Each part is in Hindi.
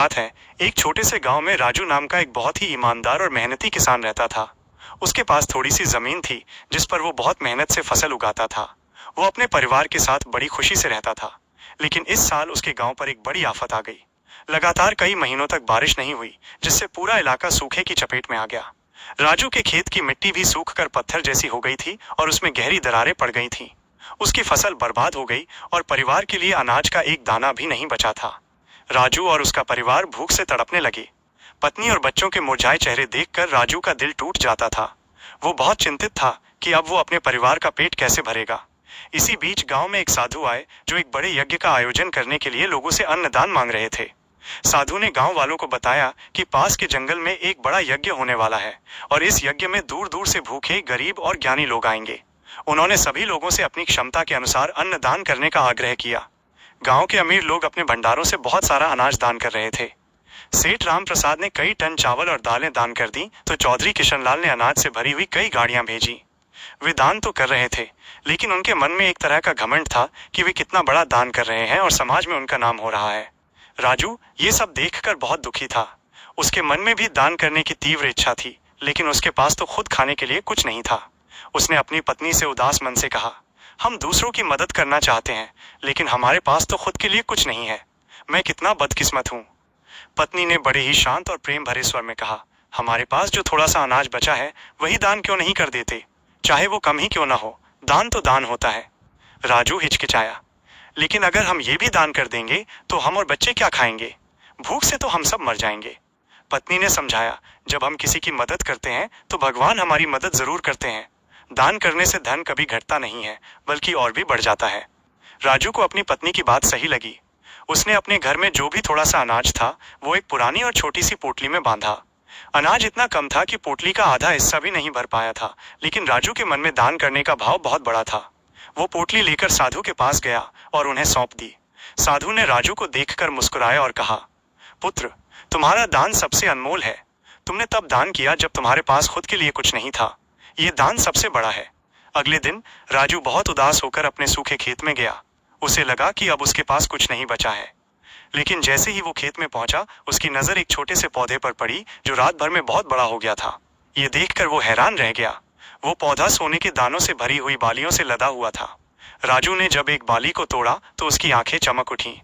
बात है, एक छोटे से गांव में राजू नाम का एक बहुत ही ईमानदार और मेहनती किसान रहता था। उसके पास थोड़ी सी जमीन थी जिस पर वो बहुत मेहनत से फसल उगाता था। वो अपने परिवार के साथ बड़ी खुशी से रहता था। लेकिन इस साल उसके गांव पर एक बड़ी आफत आ गई। लगातार कई महीनों तक बारिश नहीं हुई, जिससे पूरा इलाका सूखे की चपेट में आ गया। राजू के खेत की मिट्टी भी सूख कर पत्थर जैसी हो गई थी और उसमें गहरी दरारें पड़ गई थीं। उसकी फसल बर्बाद हो गई और परिवार के लिए अनाज का एक दाना भी नहीं बचा था। राजू और उसका परिवार भूख से तड़पने लगे। पत्नी और बच्चों के मुरझाए चेहरे देखकर राजू का दिल टूट जाता था। वो बहुत चिंतित था कि अब वो अपने परिवार का पेट कैसे भरेगा। इसी बीच गांव में एक साधु आए जो एक बड़े यज्ञ का आयोजन करने के लिए लोगों से अन्नदान मांग रहे थे। साधु ने गांव वालों को बताया कि पास के जंगल में एक बड़ा यज्ञ होने वाला है और इस यज्ञ में दूर दूर से भूखे, गरीब और ज्ञानी लोग आएंगे। उन्होंने सभी लोगों से अपनी क्षमता के अनुसार अन्नदान करने का आग्रह किया। गांव के अमीर लोग अपने भंडारों से बहुत सारा अनाज दान कर रहे थे। सेठ राम प्रसाद ने कई टन चावल और दालें दान कर दी, तो चौधरी किशनलाल ने अनाज से भरी हुई कई गाड़ियां भेजी। वे दान तो कर रहे थे, लेकिन उनके मन में एक तरह का घमंड था कि वे कितना बड़ा दान कर रहे हैं और समाज में उनका नाम हो रहा है। राजू ये सब देखकर बहुत दुखी था। उसके मन में भी दान करने की तीव्र इच्छा थी, लेकिन उसके पास तो खुद खाने के लिए कुछ नहीं था। उसने अपनी पत्नी से उदास मन से कहा, हम दूसरों की मदद करना चाहते हैं, लेकिन हमारे पास तो खुद के लिए कुछ नहीं है। मैं कितना बदकिस्मत हूँ। पत्नी ने बड़े ही शांत और प्रेम भरे स्वर में कहा, हमारे पास जो थोड़ा सा अनाज बचा है वही दान क्यों नहीं कर देते, चाहे वो कम ही क्यों ना हो। दान तो दान होता है। राजू हिचकिचाया, लेकिन अगर हम ये भी दान कर देंगे तो हम और बच्चे क्या खाएंगे? भूख से तो हम सब मर जाएंगे। पत्नी ने समझाया, जब हम किसी की मदद करते हैं तो भगवान हमारी मदद जरूर करते हैं। दान करने से धन कभी घटता नहीं है, बल्कि और भी बढ़ जाता है। राजू को अपनी पत्नी की बात सही लगी। उसने अपने घर में जो भी थोड़ा सा अनाज था वो एक पुरानी और छोटी सी पोटली में बांधा। अनाज इतना कम था कि पोटली का आधा हिस्सा भी नहीं भर पाया था, लेकिन राजू के मन में दान करने का भाव बहुत बड़ा था। वो पोटली लेकर साधु के पास गया और उन्हें सौंप दी। साधु ने राजू को देखकर मुस्कुराया और कहा, पुत्र, तुम्हारा दान सबसे अनमोल है। तुमने तब दान किया जब तुम्हारे पास खुद के लिए कुछ नहीं था। ये दान सबसे बड़ा है। अगले दिन राजू बहुत उदास होकर अपने सूखे खेत में गया। उसे लगा कि अब उसके पास कुछ नहीं बचा है। लेकिन जैसे ही वो खेत में पहुंचा, उसकी नजर एक छोटे से पौधे पर पड़ी जो रात भर में बहुत बड़ा हो गया था। ये देखकर वो हैरान रह गया। वो पौधा सोने के दानों से भरी हुई बालियों से लदा हुआ था। राजू ने जब एक बाली को तोड़ा तो उसकी आंखें चमक उठीं।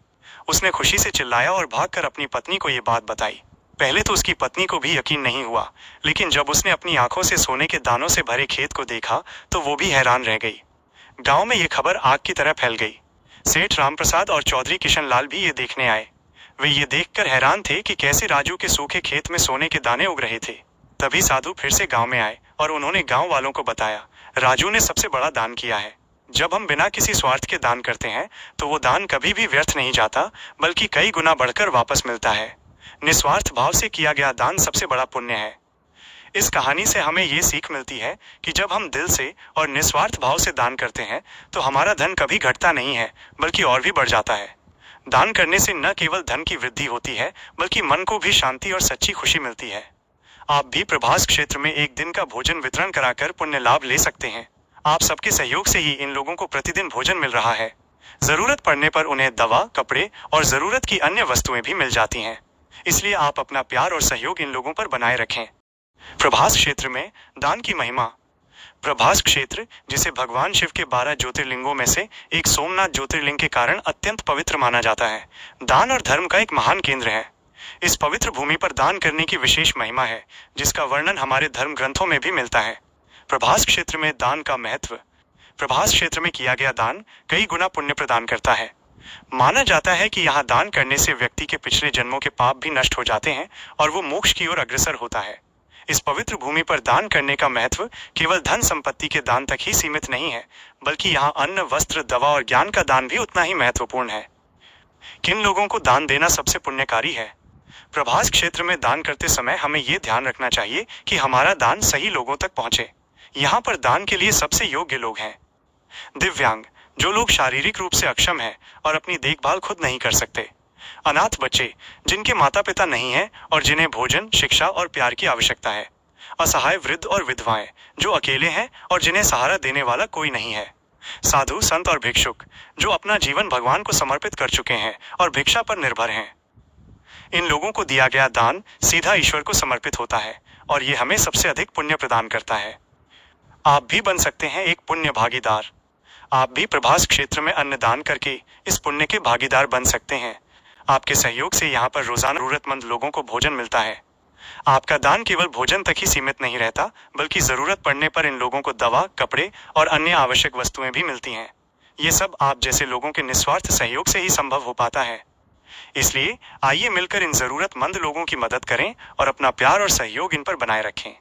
उसने खुशी से चिल्लाया और भागकर अपनी पत्नी को ये बात बताई। पहले तो उसकी पत्नी को भी यकीन नहीं हुआ, लेकिन जब उसने अपनी आंखों से सोने के दानों से भरे खेत को देखा तो वो भी हैरान रह गई। गांव में ये खबर आग की तरह फैल गई। सेठ रामप्रसाद और चौधरी किशनलाल भी ये देखने आए। वे ये देखकर हैरान थे कि कैसे राजू के सूखे खेत में सोने के दाने उग रहे थे। तभी साधु फिर से गांव में आए और उन्होंने गांव वालों को बताया, राजू ने सबसे बड़ा दान किया है। जब हम बिना किसी स्वार्थ के दान करते हैं तो वो दान कभी भी व्यर्थ नहीं जाता, बल्कि कई गुना बढ़कर वापस मिलता है। निस्वार्थ भाव से किया गया दान सबसे बड़ा पुण्य है। इस कहानी से हमें ये सीख मिलती है कि जब हम दिल से और निस्वार्थ भाव से दान करते हैं तो हमारा धन कभी घटता नहीं है, बल्कि और भी बढ़ जाता है। दान करने से न केवल धन की वृद्धि होती है, बल्कि मन को भी शांति और सच्ची खुशी मिलती है। आप भी प्रभास क्षेत्र में एक दिन का भोजन वितरण कराकर पुण्य लाभ ले सकते हैं। आप सबके सहयोग से ही इन लोगों को प्रतिदिन भोजन मिल रहा है। जरूरत पड़ने पर उन्हें दवा, कपड़े और जरूरत की अन्य वस्तुएं भी मिल जाती हैं। इसलिए आप अपना प्यार और सहयोग इन लोगों पर बनाए रखें। प्रभास क्षेत्र में दान की महिमा। प्रभास क्षेत्र, जिसे भगवान शिव के 12 ज्योतिर्लिंगों में से एक सोमनाथ ज्योतिर्लिंग के कारण अत्यंत पवित्र माना जाता है, दान और धर्म का एक महान केंद्र है। इस पवित्र भूमि पर दान करने की विशेष महिमा है, जिसका वर्णन हमारे धर्म ग्रंथों में भी मिलता है। प्रभास क्षेत्र में दान का महत्व। प्रभास क्षेत्र में किया गया दान कई गुना पुण्य प्रदान करता है। माना जाता है कि यहाँ दान करने से व्यक्ति के पिछले जन्मों के पाप भी नष्ट हो जाते हैं और वो मोक्ष की ओर अग्रसर होता है। इस पवित्र भूमि पर दान करने का महत्व केवल धन संपत्ति के दान तक ही सीमित नहीं है, बल्कि यहाँ अन्न, वस्त्र, दवा और ज्ञान का दान भी उतना ही महत्वपूर्ण है। किन लोगों को दान देना सबसे पुण्यकारी है? प्रभास क्षेत्र में दान करते समय हमें ये ध्यान रखना चाहिए कि हमारा दान सही लोगों तक पहुंचे। यहाँ पर दान के लिए सबसे योग्य लोग हैं दिव्यांग, जो लोग शारीरिक रूप से अक्षम हैं और अपनी देखभाल खुद नहीं कर सकते। अनाथ बच्चे, जिनके माता पिता नहीं हैं और जिन्हें भोजन, शिक्षा और प्यार की आवश्यकता है। असहाय वृद्ध और विधवाएं, जो अकेले हैं और जिन्हें सहारा देने वाला कोई नहीं है। साधु, संत और भिक्षुक, जो अपना जीवन भगवान को समर्पित कर चुके हैं और भिक्षा पर निर्भर हैं। इन लोगों को दिया गया दान सीधा ईश्वर को समर्पित होता है और ये हमें सबसे अधिक पुण्य प्रदान करता है। आप भी बन सकते हैं एक पुण्य भागीदार। आप भी प्रभास क्षेत्र में अन्न दान करके इस पुण्य के भागीदार बन सकते हैं। आपके सहयोग से यहाँ पर रोजाना जरूरतमंद लोगों को भोजन मिलता है। आपका दान केवल भोजन तक ही सीमित नहीं रहता, बल्कि जरूरत पड़ने पर इन लोगों को दवा, कपड़े और अन्य आवश्यक वस्तुएं भी मिलती हैं। ये सब आप जैसे लोगों के निस्वार्थ सहयोग से ही संभव हो पाता है। इसलिए आइए मिलकर इन जरूरतमंद लोगों की मदद करें और अपना प्यार और सहयोग इन पर बनाए रखें।